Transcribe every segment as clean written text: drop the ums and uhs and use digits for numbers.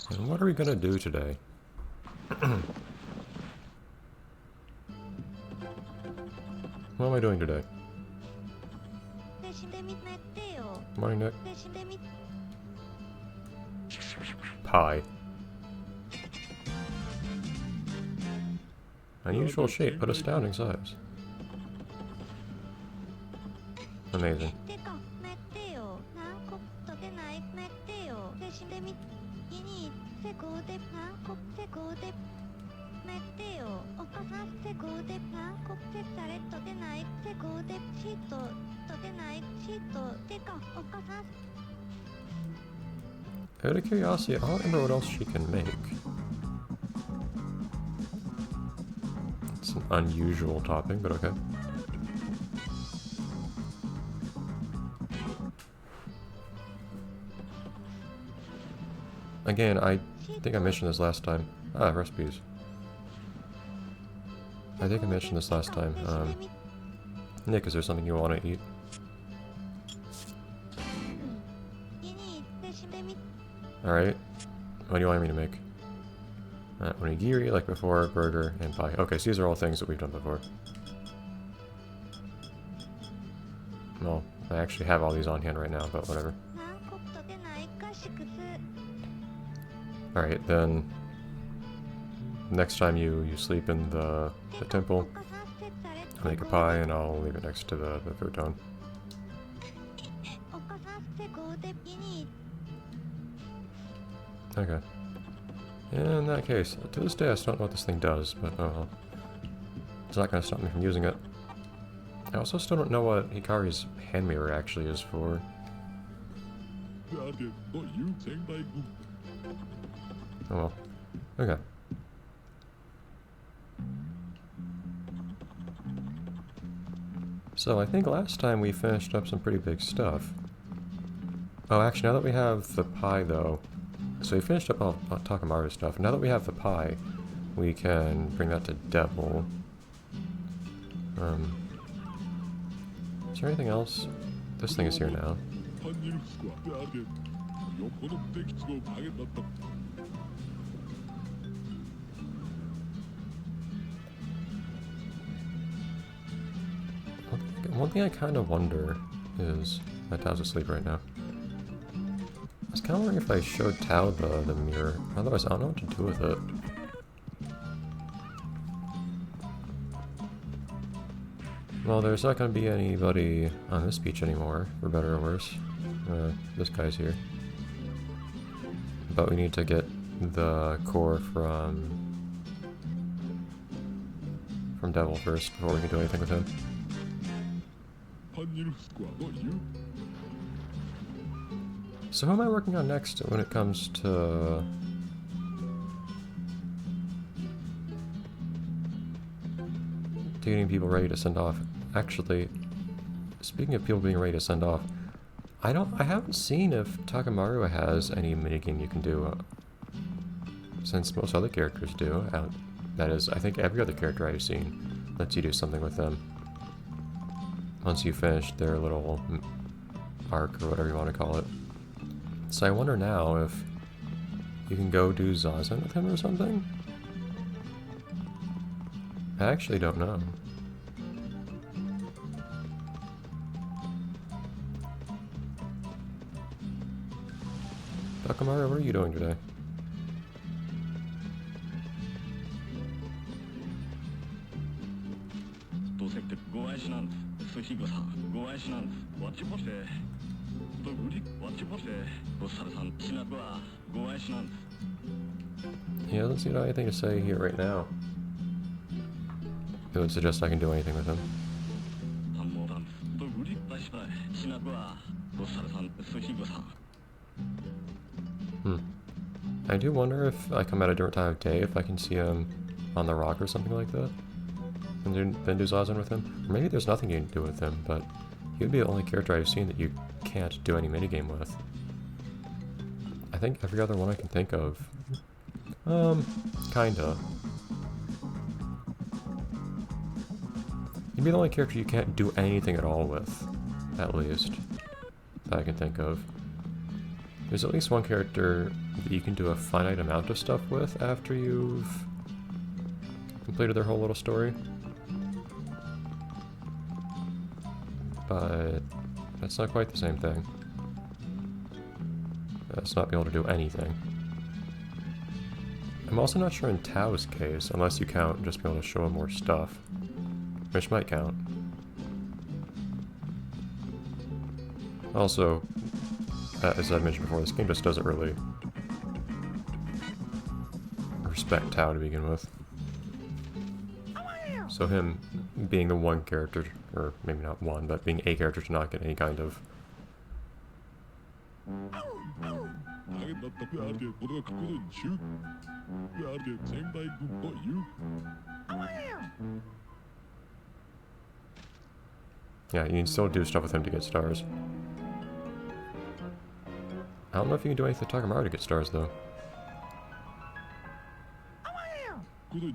And what are we gonna do today? What am I doing today? Morning, Nick. Pie. Unusual shape, but astounding size. Amazing. Out of curiosity, I don't remember what else she can make. It's an unusual topping, but okay. Again, I think I mentioned this last time. Ah, recipes. I think I mentioned this last time. Nick, is there something you want to eat? Alright. What do you want me to make? Onigiri, like before, burger, and pie. Okay, so these are all things that we've done before. Well, I actually have all these on hand right now, but whatever. Alright, then next time you sleep in the temple, I'll make a pie and I'll leave it next to the futon. Okay. In that case, to this day I still don't know what this thing does, but oh well. It's not going to stop me from using it. I also still don't know what Hikari's hand mirror actually is for. Oh well. Okay. So I think last time we finished up some pretty big stuff. Oh, actually, now that we have the pie, though... So we finished up all Takamaru stuff. Now that we have the pie, we can bring that to Devil. Is there anything else? This thing is here now. One thing I kind of wonder is... My Tao's asleep right now. I was kind of wondering if I showed Tao the mirror. Otherwise, I don't know what to do with it. Well, there's not going to be anybody on this beach anymore, for better or worse. This guy's here. But we need to get the core from Devil first before we can do anything with him. So who am I working on next when it comes to... getting people ready to send off? Actually, speaking of people being ready to send off, I haven't seen if Takamaru has any minigame you can do, since most other characters do. That is, I think every other character I've seen lets you do something with them once you finish their little arc, or whatever you want to call it. So I wonder now if you can go do Zazen with him or something? I actually don't know. Takamaru, what are you doing today? He doesn't seem to have anything to say here right now. It would suggest I can do anything with him. I do wonder if I come at a different time of day, if I can see him on the rock or something like that. And then do Zazen with him. Or maybe there's nothing you can do with him, but he would be the only character I've seen that you can't do any minigame with. I think every other one I can think of. Kinda. He'd be the only character you can't do anything at all with, at least, that I can think of. There's at least one character that you can do a finite amount of stuff with after you've completed their whole little story. But that's not quite the same thing. That's not being able to do anything. I'm also not sure in Tao's case, unless you count just being able to show him more stuff. Which might count. Also, as I mentioned before, this game just doesn't really respect Tao to begin with. So him being the one character, or maybe not one, but being a character to not get any kind of... Yeah, you can still do stuff with him to get stars. I don't know if you can do anything with Takamaru to get stars, though. You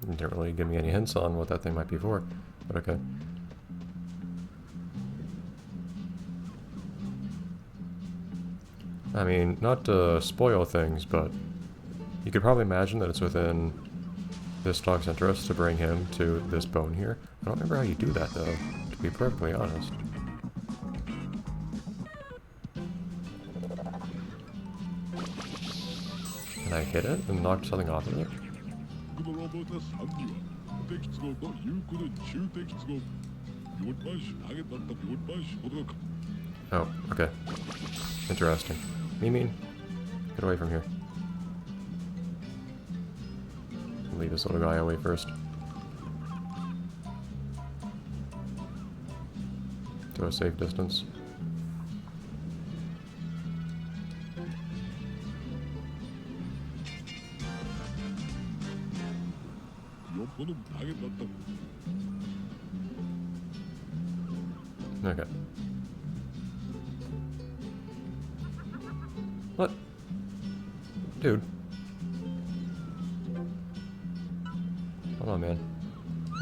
didn't really give me any hints on what that thing might be for, but okay. I mean, not to spoil things, but you could probably imagine that it's within this dog's interest to bring him to this bone here. I don't remember how you do that, though, to be perfectly honest. Can I hit it and knock something off of it? Oh, okay. Interesting. Mean, get away from here. Leave this little guy away first. To a safe distance. Okay. What? Dude. Hold on, man.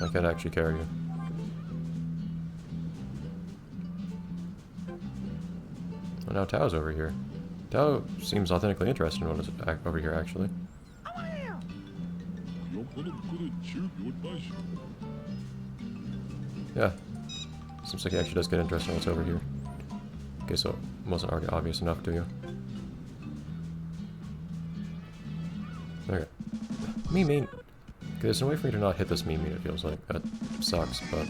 I can't actually carry you. Well, now Tao's over here. Tao seems authentically interested in what is over here, actually. Yeah. Seems like he actually does get interested in what's over here. Okay, so it wasn't already obvious enough to you. Okay. Mean. Okay, there's no way for me to not hit this mean, it feels like. That sucks, but...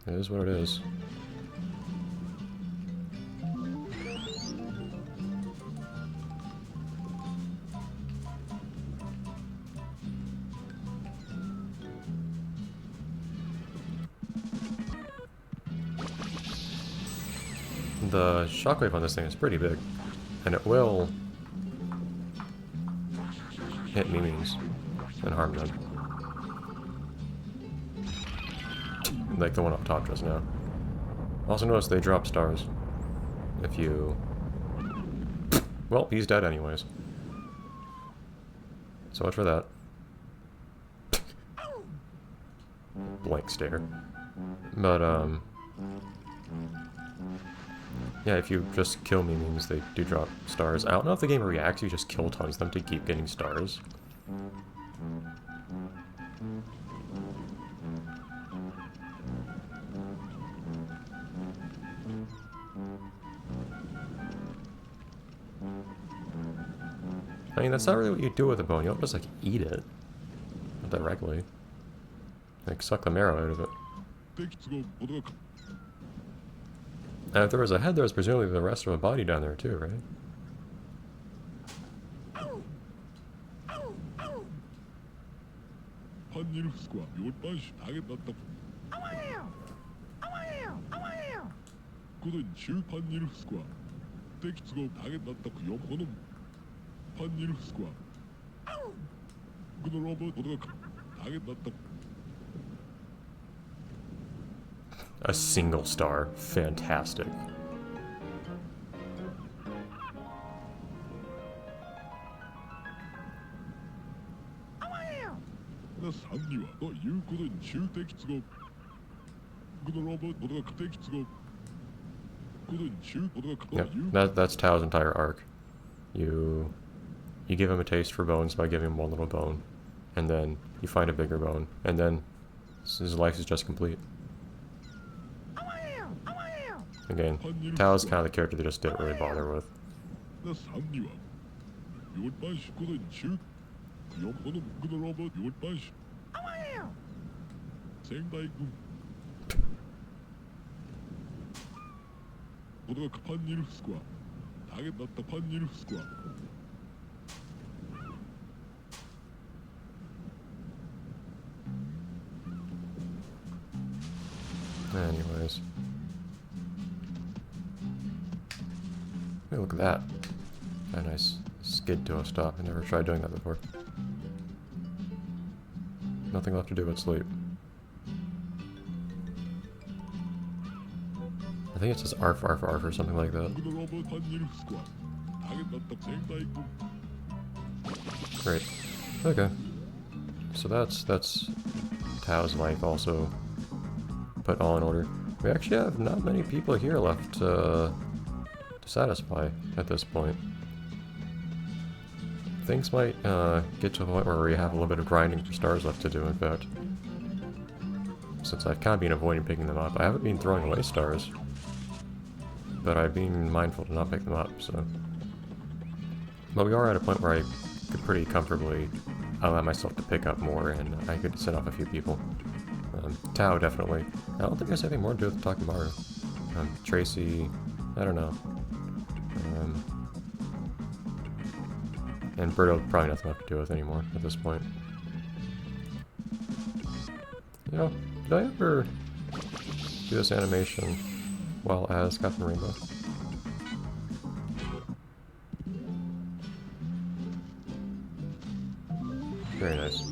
it is what it is. The shockwave on this thing is pretty big, and it will hit Mimi's and harm them. Like the one up top just now. Also notice they drop stars. If you... well, he's dead anyways. So much for that. Blank stare. But, yeah, if you just kill Mimi's, they do drop stars. I don't know if the game reacts, you just kill tons of them to keep getting stars. I mean, that's not really what you do with a bone. You don't just, like, eat it directly. Like, suck the marrow out of it. And if there was a head, there was presumably the rest of a body down there, too, right? A single star. Fantastic. Yep, that's Tao's entire arc. You give him a taste for bones by giving him one little bone, and then you find a bigger bone, and then his life is just complete. Again, Tao's kind of the character they just didn't really bother with. Anyways. Hey, look at that. A nice skid to a stop. I never tried doing that before. Nothing left to do but sleep. I think it says arf arf arf or something like that. Great. Okay. So that's Tao's life also put all in order. We actually have not many people here left to satisfy at this point. Things might get to a point where we have a little bit of grinding for stars left to do, in fact. Since I've kind of been avoiding picking them up. I haven't been throwing away stars, but I've been mindful to not pick them up, so. But we are at a point where I could pretty comfortably allow myself to pick up more, and I could send off a few people. Tao, definitely. I don't think there's anything more to do with Takemaru. Tracy, I don't know. And Birdo probably nothing left to do with anymore at this point. You know, did I ever do this animation while as Captain Rainbow? Very nice.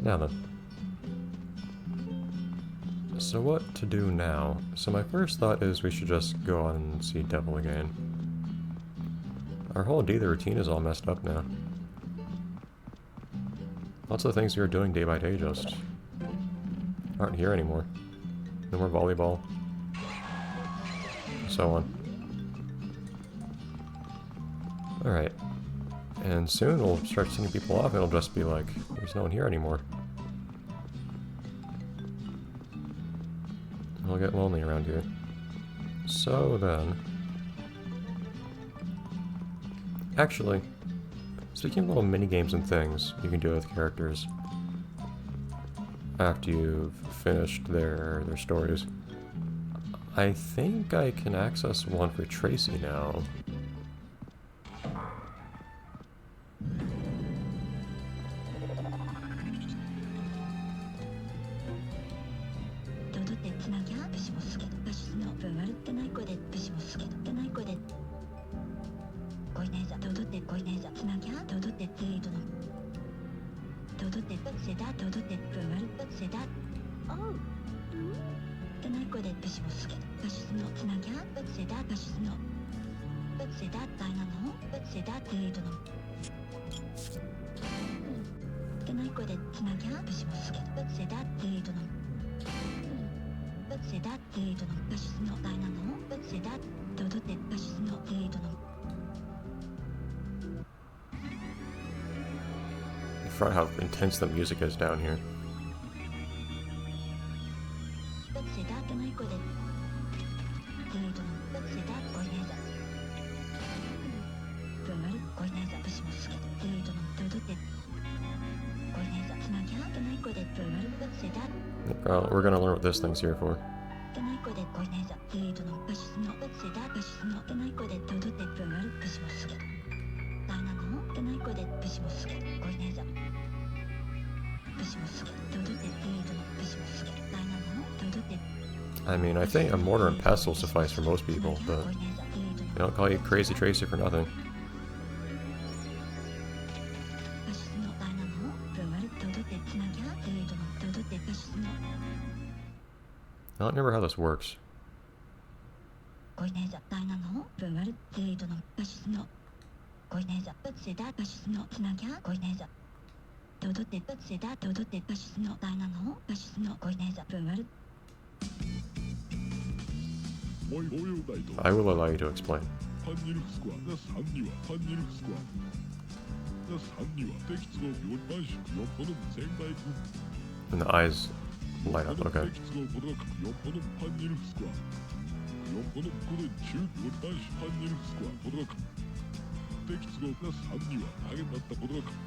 Now then. So what to do now? So my first thought is we should just go on and see Devil again. Our whole daily routine is all messed up now. Lots of the things we were doing day by day just aren't here anymore. No more volleyball. So on. Alright. And soon we'll start sending people off and it'll just be like, there's no one here anymore. It'll get lonely around here. So then... Actually, speaking of little mini-games and things you can do with characters after you've finished their stories, I think I can access one for Tracy now. I forgot how intense the music is down here. We're gonna learn what this thing's here for. I mean, I think a mortar and pestle suffice for most people, but they don't call you Crazy Tracy for nothing. I don't remember how this works. I will allow you to explain. And the eyes light up, okay.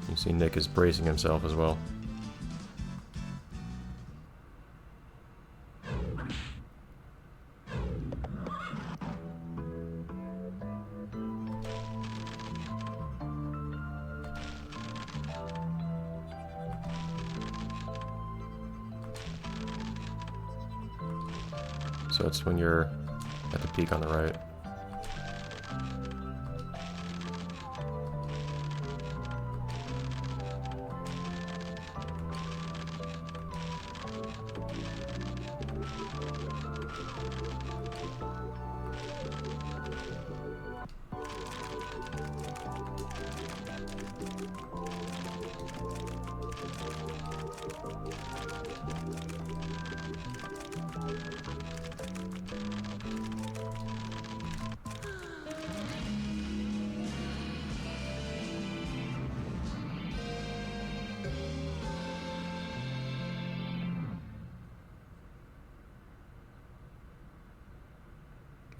You see Nick is bracing himself as well. So it's when you're at the peak on the right.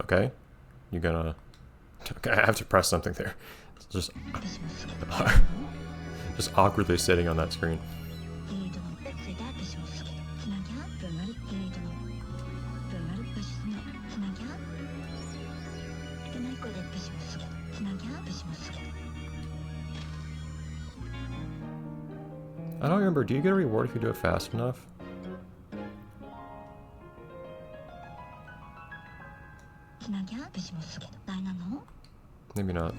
Okay, you're gonna... Okay, I have to press something there. It's just... just awkwardly sitting on that screen. I don't remember, do you get a reward if you do it fast enough? Maybe not.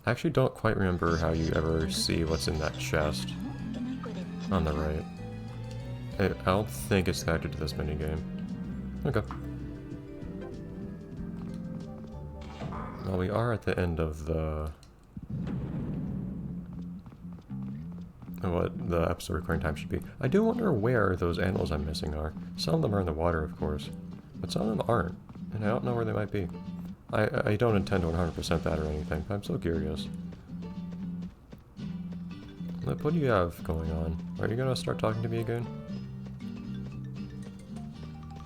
I actually don't quite remember how you ever see what's in that chest on the right. I don't think it's connected to this minigame. Okay. Well, we are at the end of the... what the episode recording time should be. I do wonder where those animals I'm missing are. Some of them are in the water, of course, but some of them aren't, and I don't know where they might be. I don't intend to 100% that or anything, but I'm so curious. What do you have going on? Are you gonna start talking to me again?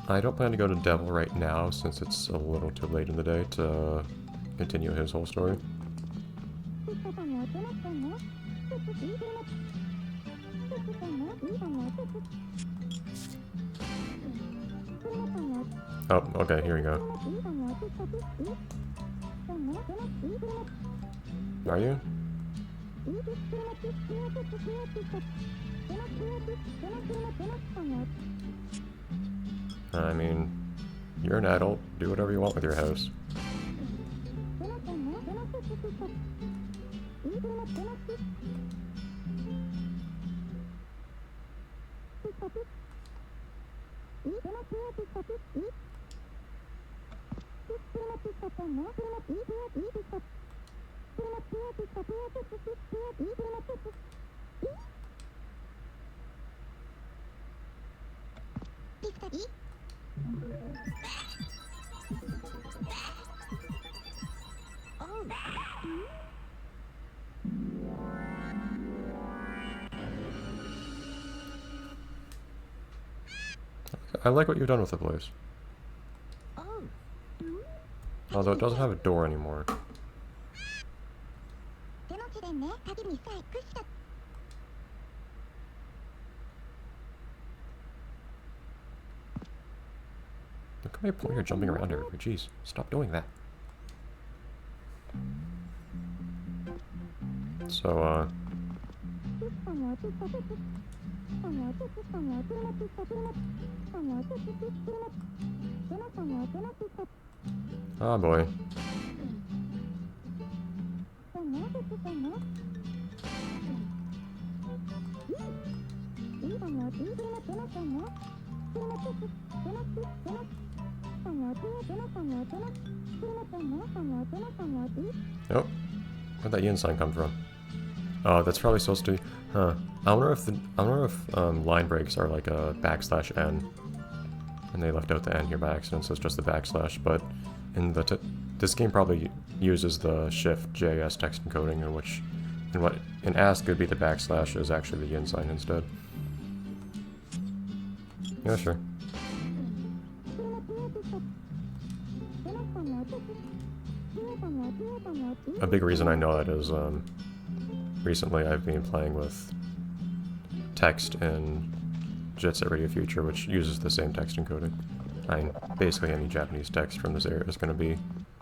I don't plan to go to Devil right now, since it's a little too late in the day to continue his whole story. Oh, okay, here we go. Are you? I mean, you're an adult. Do whatever you want with your house. I like what you've done with the place. Although it doesn't have a door anymore. Look at my point here jumping around everywhere. Jeez, stop doing that. So, oh boy. Oh, where'd that yin sign come from? Oh, that's probably supposed to be... Huh. I wonder if line breaks are like a \n. And they left out the n here by accident, so it's just the backslash. But in the this game probably uses the shift JS text encoding, in which in ASCII would be the backslash is actually the yin sign instead. Yeah, sure. A big reason I know that is recently I've been playing with text in Jet Set Radio Future, which uses the same text encoding. I mean, basically any Japanese text from this area is going to be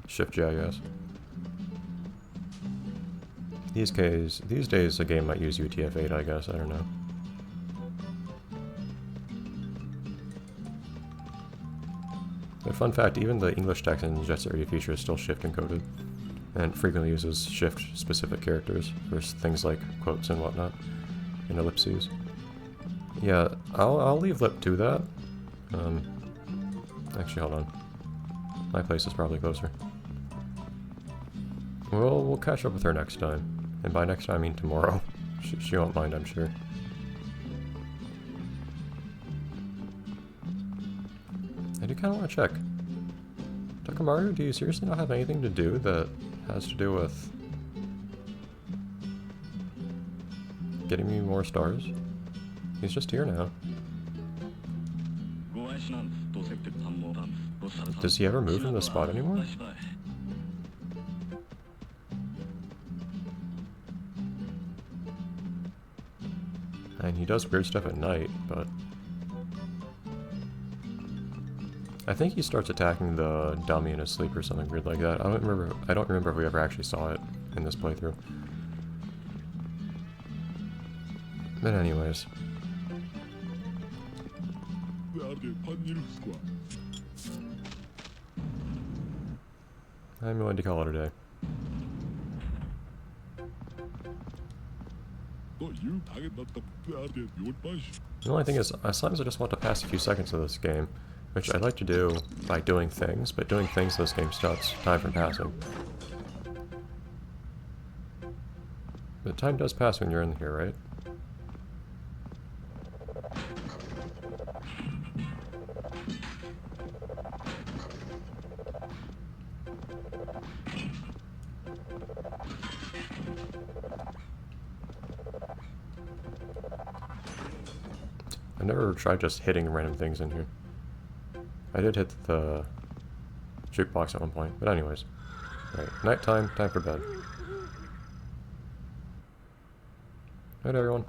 Shift.js. These days a game might use UTF-8, I guess, I don't know. But fun fact, even the English text in Jet Set Radio Future is still Shift encoded, and frequently uses Shift-specific characters for things like quotes and whatnot, and ellipses. Yeah, I'll leave lip to that. Actually, hold on. My place is probably closer. We'll catch up with her next time. And by next time, I mean tomorrow. She won't mind, I'm sure. I do kind of want to check. Takamaru, do you seriously not have anything to do that has to do with getting me more stars? He's just here now. Does he ever move from this spot anymore? And he does weird stuff at night, but I think he starts attacking the dummy in his sleep or something weird like that. I don't remember if we ever actually saw it in this playthrough. But anyways. I'm going to call it a day. The only thing is, sometimes I just want to pass a few seconds of this game, which I'd like to do by doing things, but doing things in this game stops time from passing. But time does pass when you're in here, right? I've never tried just hitting random things in here. I did hit the jukebox at one point, but anyways. Alright, nighttime, time for bed. Night, everyone.